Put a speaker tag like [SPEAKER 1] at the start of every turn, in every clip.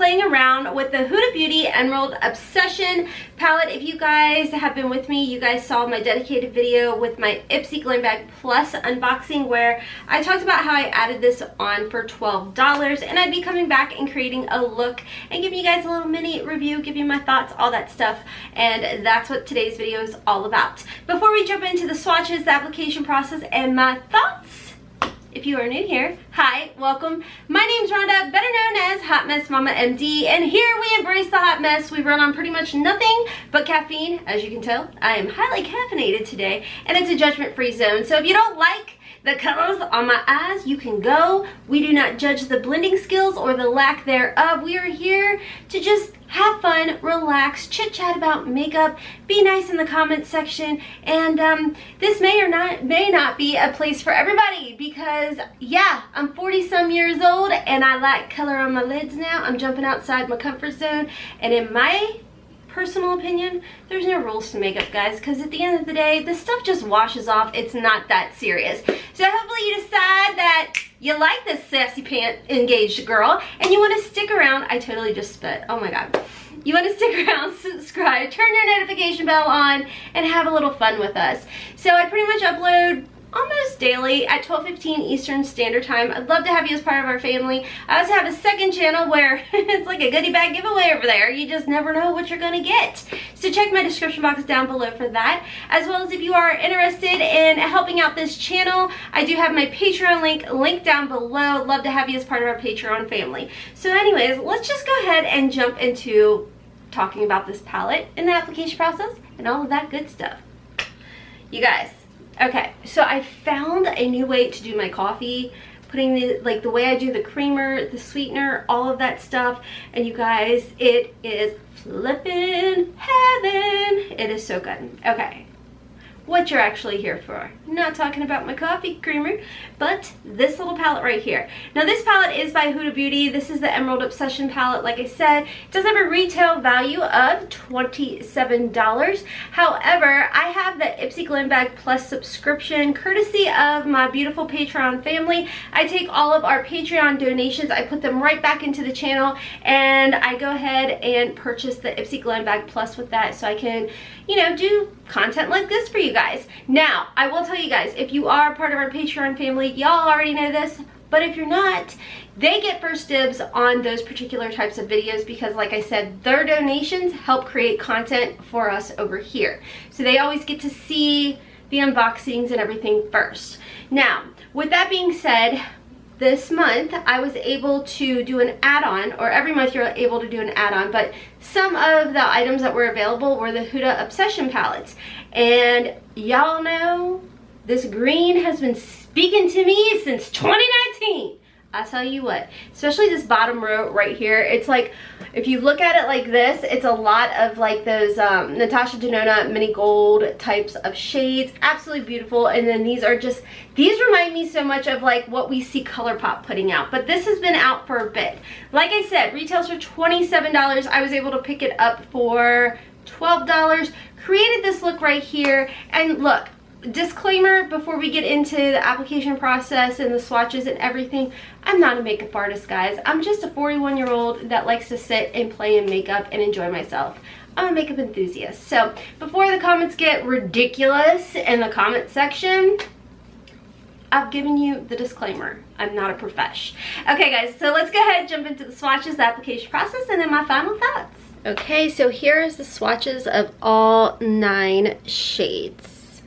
[SPEAKER 1] playing around with the Huda Beauty Emerald Obsession palette. If you guys have been with me, you guys saw my dedicated video with my Ipsy Glam Bag Plus unboxing where I talked about how I added this on for $12, and I'd be coming back and creating a look and giving you guys a little mini review, give you my thoughts, all that stuff, and that's what today's video is all about. Before we jump into the swatches, the application process, and my thoughts, if you are new here, hi, welcome. My name's Rhonda, better known as Hotmess Mama MD, and here we embrace the hot mess. We run on pretty much nothing but caffeine. As you can tell, I am highly caffeinated today, and it's a judgment-free zone. So if you don't like the colors on my eyes, you can go. We do not judge the blending skills or the lack thereof. We are here to just have fun, relax, chit chat about makeup, be nice in the comments section, and this may not be a place for everybody because yeah, I'm 40 some years old and I like color on my lids now. I'm jumping outside my comfort zone, and in my personal opinion, there's no rules to makeup, guys, because at the end of the day, this stuff just washes off. It's not that serious. So hopefully you decide that you like this sassy pant engaged girl and you want to stick around. I totally just spit. Oh my god. You want to stick around, subscribe, turn your notification bell on, and have a little fun with us. So I pretty much upload almost daily at 12:15 Eastern Standard Time. I'd love to have you as part of our family. I also have a second channel where it's like a goodie bag giveaway over there. You just never know what you're gonna get. So check my description box down below for that. As well as if you are interested in helping out this channel, I do have my Patreon link down below. Love to have you as part of our Patreon family. So anyways, let's just go ahead and jump into talking about this palette and the application process and all of that good stuff. You guys, okay, so I found a new way to do my coffee, putting the way I do the creamer, the sweetener, all of that stuff, and you guys, it is flippin' heaven. It is so good. Okay, what you're actually here for. Not talking about my coffee creamer, but this little palette right here. Now this palette is by Huda Beauty. This is the Emerald Obsession palette. Like I said, it does have a retail value of $27. However, I have the Ipsy Glam Bag Plus subscription courtesy of my beautiful Patreon family. I take all of our Patreon donations, I put them right back into the channel, and I go ahead and purchase the Ipsy Glam Bag Plus with that so I can, you know, do content like this for you guys. Now, I will tell you guys, if you are part of our Patreon family, y'all already know this, but if you're not, they get first dibs on those particular types of videos because, like I said, their donations help create content for us over here. So they always get to see the unboxings and everything first. Now, with that being said, this month I was able to do an add-on, or every month you're able to do an add-on, but some of the items that were available were the Huda Obsession palettes. And y'all know this green has been speaking to me since 2019. I tell you what, especially this bottom row right here, it's like, if you look at it like this, it's a lot of like those Natasha Denona mini gold types of shades. Absolutely beautiful. And then these are just, these remind me so much of like what we see ColourPop putting out, but this has been out for a bit. Like I said, retails for $27. I was able to pick it up for $12. Created this look right here, and look, disclaimer before we get into the application process and the swatches and everything, I'm not a makeup artist, guys. I'm just a 41-year-old that likes to sit and play in makeup and enjoy myself. I'm a makeup enthusiast. So before the comments get ridiculous in the comment section, I've given you the disclaimer. I'm not a profesh. Okay guys, so let's go ahead and jump into the swatches, the application process, and then my final thoughts. Okay, so here is the swatches of all 9 shades.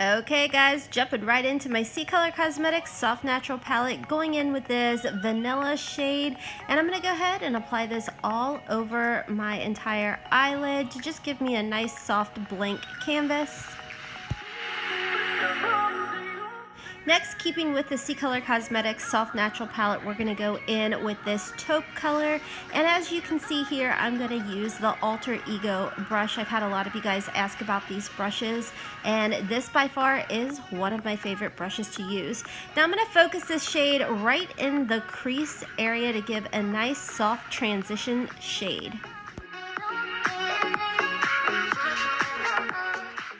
[SPEAKER 1] Okay guys, jumping right into my CColor Cosmetics Soft Natural Palette, going in with this vanilla shade, and I'm going to go ahead and apply this all over my entire eyelid to just give me a nice soft blank canvas. Next, keeping with the CColor Cosmetics Soft Natural Palette, we're going to go in with this taupe color. And as you can see here, I'm going to use the Alter Ego brush. I've had a lot of you guys ask about these brushes, and this by far is one of my favorite brushes to use. Now I'm going to focus this shade right in the crease area to give a nice soft transition shade.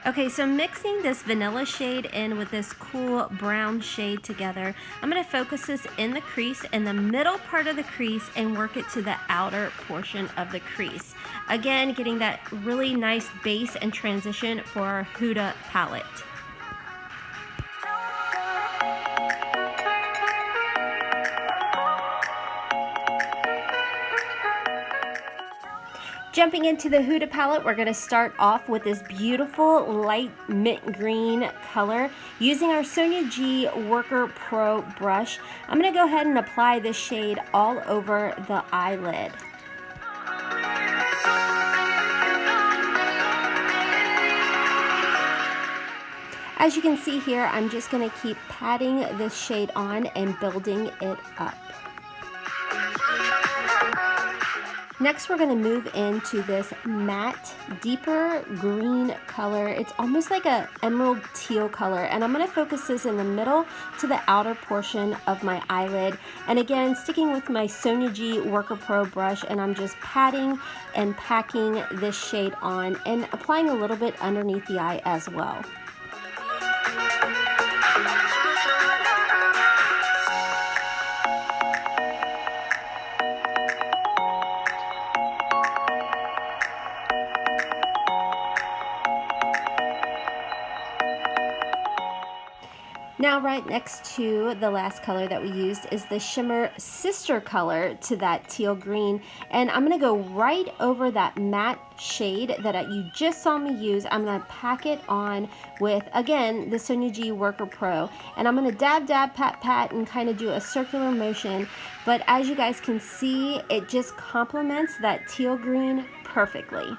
[SPEAKER 1] Okay, so mixing this vanilla shade in with this cool brown shade together, I'm going to focus this in the crease, in the middle part of the crease, and work it to the outer portion of the crease. Again, getting that really nice base and transition for our Huda palette. Jumping into the Huda palette, we're going to start off with this beautiful light mint green color. Using our Sonia G Worker Pro brush, I'm going to go ahead and apply this shade all over the eyelid. As you can see here, I'm just going to keep patting this shade on and building it up. Next, we're going to move into this matte, deeper green color. It's almost like a emerald teal color, and I'm going to focus this in the middle to the outer portion of my eyelid. And again, sticking with my Sonia G Worker Pro brush, and I'm just patting and packing this shade on and applying a little bit underneath the eye as well. Now, right next to the last color that we used is the shimmer sister color to that teal green, and I'm going to go right over that matte shade that you just saw me use. I'm going to pack it on with, again, the Sonia G Worker Pro, and I'm going to dab, dab, pat, pat, and kind of do a circular motion, but as you guys can see, it just complements that teal green perfectly.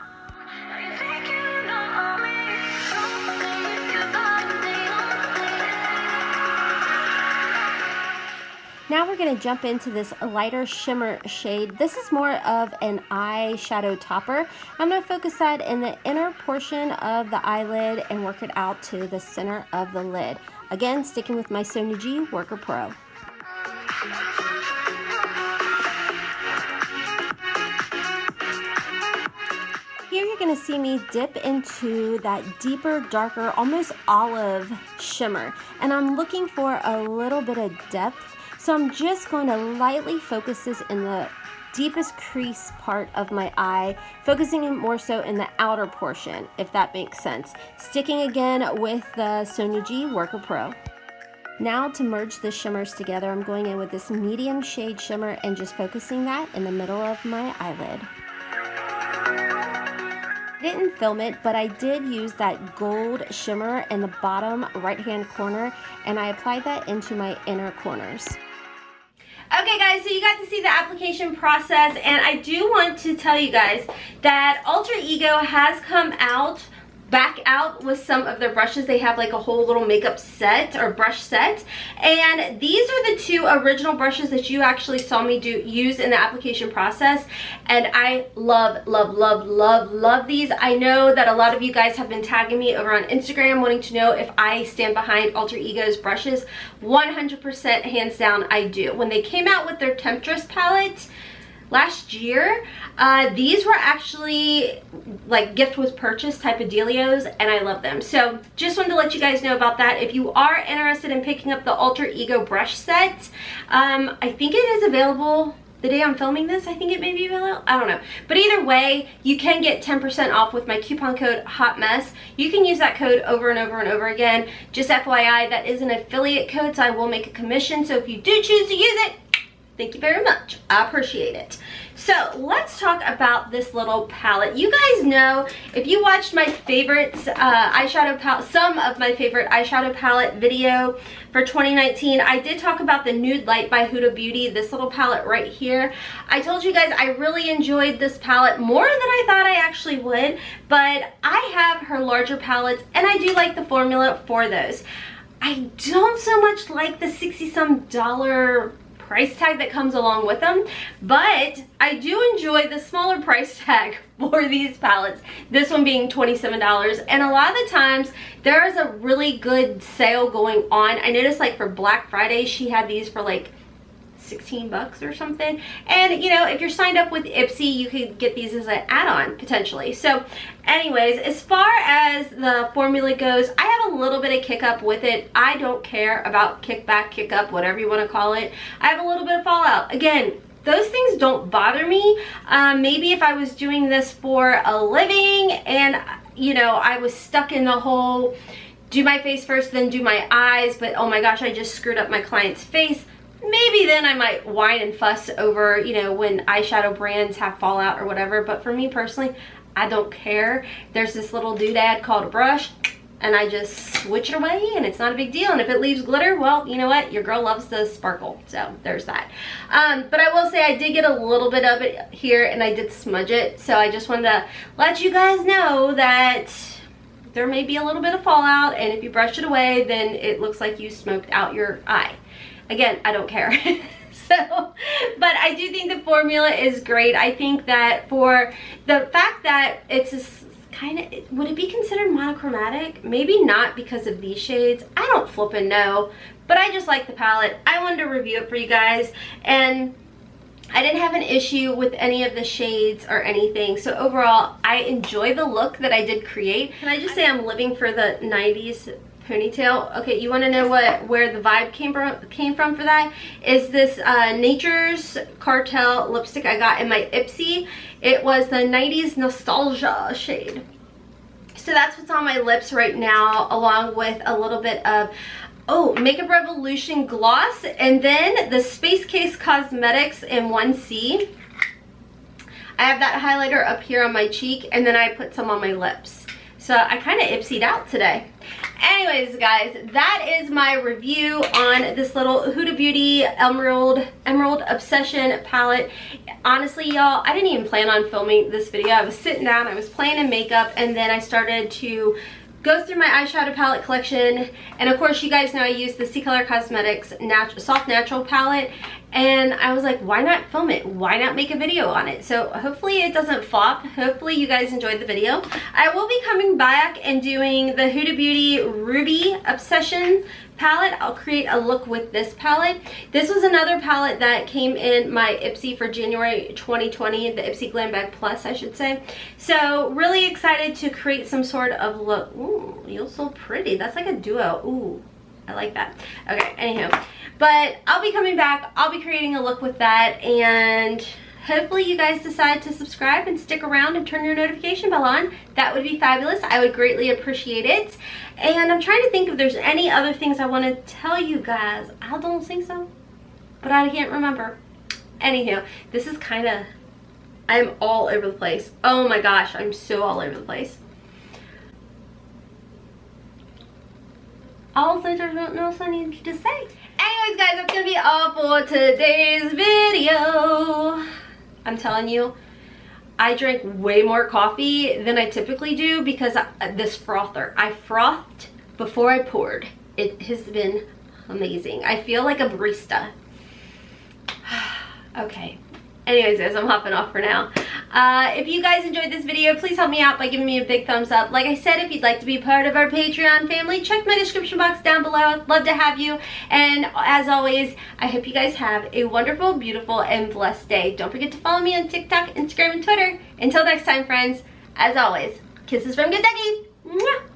[SPEAKER 1] Now we're going to jump into this lighter shimmer shade. This is more of an eyeshadow topper. I'm going to focus that in the inner portion of the eyelid and work it out to the center of the lid. Again, sticking with my Sonia G Worker Pro. Here you're going to see me dip into that deeper, darker, almost olive shimmer. And I'm looking for a little bit of depth. So I'm just going to lightly focus this in the deepest crease part of my eye, focusing it more so in the outer portion, if that makes sense. Sticking again with the Sonia G Worker Pro. Now to merge the shimmers together, I'm going in with this medium shade shimmer and just focusing that in the middle of my eyelid. I didn't film it, but I did use that gold shimmer in the bottom right hand corner, and I applied that into my inner corners. Okay guys, so you got to see the application process, and I do want to tell you guys that Alter Ego has come back out with some of their brushes. They have like a whole little makeup set or brush set, and these are the two original brushes that you actually saw me use in the application process, and I love, love, love, love, love these. I know that a lot of you guys have been tagging me over on Instagram wanting to know if I stand behind Alter Ego's brushes. 100% hands down I do. When they came out with their Temptress palette last year, these were actually like gift with purchase type of dealios, and I love them. So just wanted to let you guys know about that. If you are interested in picking up the Alter Ego brush set, I think it is available the day I'm filming this. I think it may be available, I don't know, but either way, you can get 10% off with my coupon code HOTMESS. You can use that code over and over and over again. Just FYI, that is an affiliate code, so I will make a commission, so if you do choose to use it, thank you very much. I appreciate it. So let's talk about this little palette. You guys know, if you watched my favorites eyeshadow palette, some of my favorite eyeshadow palette video for 2019, I did talk about the Nude Light by Huda Beauty, this little palette right here. I told you guys I really enjoyed this palette more than I thought I actually would, but I have her larger palettes, and I do like the formula for those. I don't so much like the $60-some price tag that comes along with them, but I do enjoy the smaller price tag for these palettes, this one being $27, and a lot of the times there is a really good sale going on. I noticed like for Black Friday she had these for like 16 bucks or something. And you know, if you're signed up with Ipsy, you could get these as an add-on potentially. So anyways, as far as the formula goes, I have a little bit of kick up with it. I don't care about kickback, kick up, whatever you want to call it. I have a little bit of fallout. Again, those things don't bother me. Maybe if I was doing this for a living and, you know, I was stuck in the whole do my face first, then do my eyes, but oh my gosh, I just screwed up my client's face, maybe then I might whine and fuss over, you know, when eyeshadow brands have fallout or whatever. But for me personally, I don't care. There's this little doodad called a brush, and I just switch it away and it's not a big deal. And if it leaves glitter, well, you know what? Your girl loves the sparkle. So there's that. But I will say I did get a little bit of it here and I did smudge it. So I just wanted to let you guys know that there may be a little bit of fallout, and if you brush it away, then it looks like you smoked out your eye. Again, I don't care. So, but I do think the formula is great. I think that for the fact that it's a kind of, would it be considered monochromatic? Maybe not because of these shades. I don't flippin' know, but I just like the palette. I wanted to review it for you guys, and I didn't have an issue with any of the shades or anything. So overall, I enjoy the look that I did create. Can I just say I'm living for the 90s ponytail? Okay, you want to know where the vibe came from for that? Is this Nature's Cartel lipstick I got in my Ipsy. It was the 90s Nostalgia shade. So that's what's on my lips right now, along with a little bit of Makeup Revolution gloss, and then the Space Case Cosmetics in 1C. I have that highlighter up here on my cheek, and then I put some on my lips. So I kind of Ipsy'd out today. Anyways, guys, that is my review on this little Huda Beauty Emerald Obsession palette. Honestly, y'all, I didn't even plan on filming this video. I was sitting down, I was playing in makeup, and then I started to go through my eyeshadow palette collection. And of course, you guys know I use the CColor Cosmetics Soft Natural palette, and I was like, why not film it? Why not make a video on it? So hopefully it doesn't flop. Hopefully you guys enjoyed the video. I will be coming back and doing the Huda Beauty Ruby Obsession palette. I'll create a look with this palette. This was another palette that came in my Ipsy for January 2020, the Ipsy Glam Bag Plus, I should say. So really excited to create some sort of look. Ooh, you're so pretty. That's like a duo. Ooh, I like that. Okay, anywho. But I'll be coming back. I'll be creating a look with that, and hopefully you guys decide to subscribe and stick around and turn your notification bell on. That would be fabulous. I would greatly appreciate it. And I'm trying to think if there's any other things I want to tell you guys. I don't think so, but I can't remember. Anywho, this is kind of, I'm all over the place. Oh my gosh, I'm so all over the place. Also, I don't know what I need to say. Anyways, guys, that's gonna be all for today's video. I'm telling you, I drank way more coffee than I typically do because this frother. I frothed before I poured. It has been amazing. I feel like a barista. Okay. Anyways, guys, I'm hopping off for now. If you guys enjoyed this video, please help me out by giving me a big thumbs up. Like I said, if you'd like to be part of our Patreon family, check my description box down below. I'd love to have you. And as always, I hope you guys have a wonderful, beautiful, and blessed day. Don't forget to follow me on TikTok, Instagram, and Twitter. Until next time, friends, as always, kisses from Good Ducky. Mwah!